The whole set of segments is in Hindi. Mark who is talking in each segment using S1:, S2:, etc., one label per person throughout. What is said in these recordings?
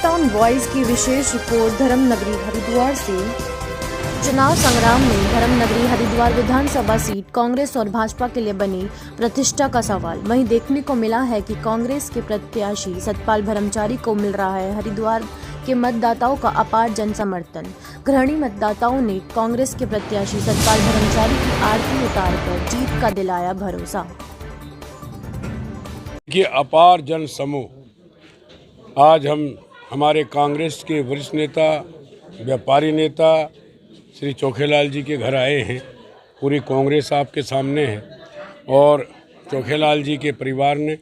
S1: पाकिस्तान वॉइस की विशेष रिपोर्ट धर्मनगरी हरिद्वार से। चुनाव संग्राम में धर्मनगरी हरिद्वार विधानसभा सीट कांग्रेस और भाजपा के लिए बनी प्रतिष्ठा का सवाल। वहीं देखने को मिला है कि कांग्रेस के प्रत्याशी सतपाल ब्रह्मचारी को मिल रहा है हरिद्वार के मतदाताओं का अपार जन समर्थन। गृहिणी मतदाताओं ने कांग्रेस के प्रत्याशी सतपाल ब्रह्मचारी की आरती उतारकर जीत का दिलाया भरोसा।
S2: ये अपार जन समूह आज हमारे कांग्रेस के वरिष्ठ नेता व्यापारी नेता श्री चोखेलाल जी के घर आए हैं। पूरी कांग्रेस आपके सामने है और चोखेलाल जी के परिवार ने,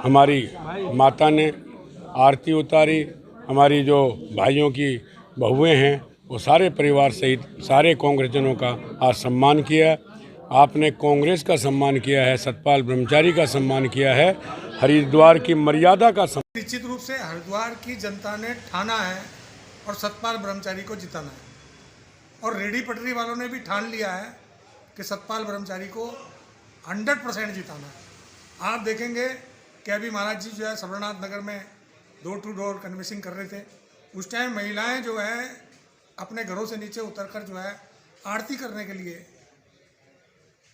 S2: हमारी माता ने आरती उतारी। हमारी जो भाइयों की बहुएं हैं वो सारे परिवार सहित सारे कांग्रेसजनों का आज सम्मान किया। आपने कांग्रेस का सम्मान किया है, सतपाल ब्रह्मचारी का सम्मान किया है, हरिद्वार की मर्यादा का सम्मान।
S3: निश्चित रूप से हरिद्वार की जनता ने ठाना है और सतपाल ब्रह्मचारी को जिताना है और रेडी पटरी वालों ने भी ठान लिया है कि सतपाल ब्रह्मचारी को 100% जिताना है। आप देखेंगे कि अभी महाराज जी जो है सबरनाथ नगर में डोर टू डोर कन्वेंसिंग कर रहे थे। उस टाइम महिलाएं जो है अपने घरों से नीचे उतरकर जो है आरती करने के लिए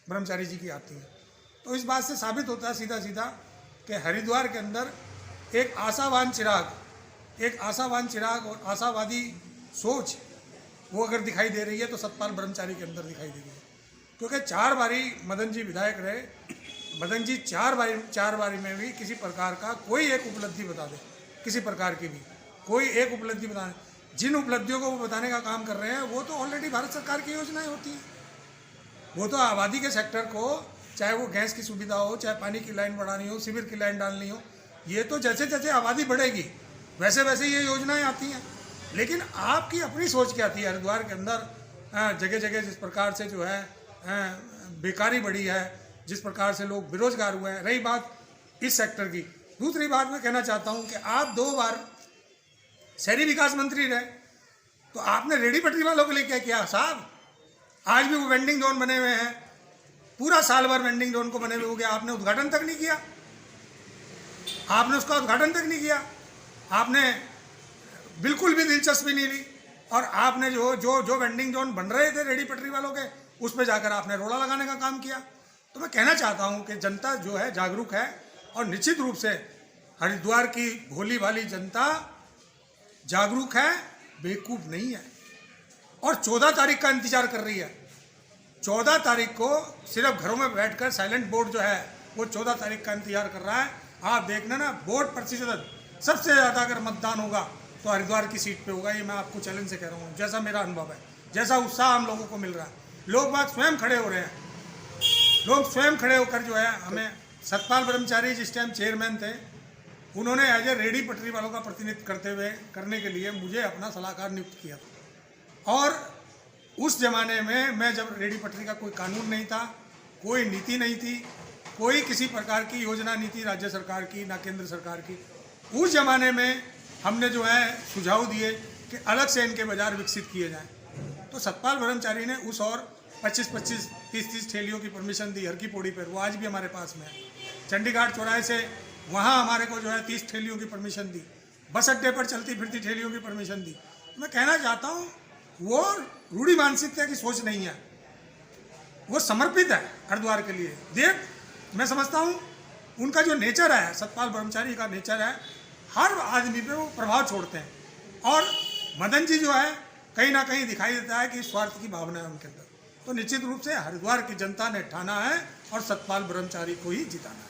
S3: ब्रह्मचारी जी की आती है। तो इस बात से साबित होता है सीधा सीधा कि हरिद्वार के अंदर एक आशावान चिराग और आशावादी सोच वो अगर दिखाई दे रही है तो सतपाल ब्रह्मचारी के अंदर दिखाई दे रही है। क्योंकि 4 बारी मदन जी विधायक रहे, मदन जी 4 बारी में भी किसी प्रकार का कोई एक उपलब्धि बता दे, किसी प्रकार की भी कोई एक उपलब्धि बताने, जिन उपलब्धियों को वो बताने का काम कर रहे हैं वो तो ऑलरेडी भारत सरकार की योजनाएं होती हैं। वो तो आबादी के सेक्टर को, चाहे वो गैस की सुविधा हो, चाहे पानी की लाइन बढ़ानी हो, शिविर की लाइन डालनी हो, ये तो जैसे जैसे आबादी बढ़ेगी वैसे वैसे ये योजनाएं आती हैं। लेकिन आपकी अपनी सोच क्या थी? हरिद्वार के अंदर जगह जगह जिस प्रकार से जो है बेकारी बढ़ी है, जिस प्रकार से लोग बेरोजगार हुए हैं, रही बात इस सेक्टर की। दूसरी बात मैं कहना चाहता हूँ कि आप 2 बार शहरी विकास मंत्री रहे, तो आपने रेडी पटरी वालों के लिए क्या किया साहब? आज भी वो वेंडिंग जोन बने हुए हैं, पूरा साल भर वेंडिंग जोन को बने हुए हो गया, आपने उद्घाटन तक नहीं किया, आपने उसका उद्घाटन तक नहीं किया, आपने बिल्कुल भी दिलचस्पी नहीं ली। और आपने जो वेंडिंग जोन बन रहे थे रेडी पटरी वालों के, उस पर जाकर आपने रोड़ा लगाने का काम किया। तो मैं कहना चाहता हूँ कि जनता जो है जागरूक है और निश्चित रूप से हरिद्वार की भोली भाली जनता जागरूक है, बेवकूफ़ नहीं है और 14 तारीख का इंतजार कर रही है। 14 तारीख को सिर्फ घरों में बैठकर साइलेंट वोट जो है वो 14 तारीख का इंतजार कर रहा है। आप देखना ना, वोट प्रतिशत सबसे ज़्यादा अगर मतदान होगा तो हरिद्वार की सीट पे होगा। ये मैं आपको चैलेंज से कह रहा हूँ, जैसा मेरा अनुभव है, जैसा उत्साह हम लोगों को मिल रहा है। लोग बात स्वयं खड़े हो रहे हैं, लोग स्वयं खड़े होकर जो है हमें, सतपाल ब्रह्मचारी जिस टाइम चेयरमैन थे, उन्होंने एज ए रेडी पटरी वालों का प्रतिनिधित्व करने के लिए मुझे अपना सलाहकार नियुक्त किया था। और उस जमाने में मैं जब रेडी पटरी का कोई कानून नहीं था, कोई नीति नहीं थी, कोई किसी प्रकार की योजना नहीं थी राज्य सरकार की ना केंद्र सरकार की, उस जमाने में हमने जो है सुझाव दिए कि अलग से इनके बाज़ार विकसित किए जाएं। तो सतपाल ब्रह्मचारी ने उस और 25-25, 30-30 ठेलियों की परमिशन दी हर की पौड़ी पर, वो आज भी हमारे पास में है। चंडीगढ़ चौराहे से वहाँ हमारे को जो है 30 ठेलियों की परमिशन दी, बस अड्डे पर चलती फिरती ठेलियों की परमिशन दी। मैं कहना चाहता हूँ वो रूढ़ी मानसिकता की सोच नहीं है, वो समर्पित है हरिद्वार के लिए। मैं समझता हूँ उनका जो नेचर है, सतपाल ब्रह्मचारी का नेचर है, हर आदमी पे वो प्रभाव छोड़ते हैं। और मदन जी जो है कहीं ना कहीं दिखाई देता है कि स्वार्थ की भावना है उनके अंदर। तो निश्चित रूप से हरिद्वार की जनता ने ठाना है और सतपाल ब्रह्मचारी को ही जिताना है।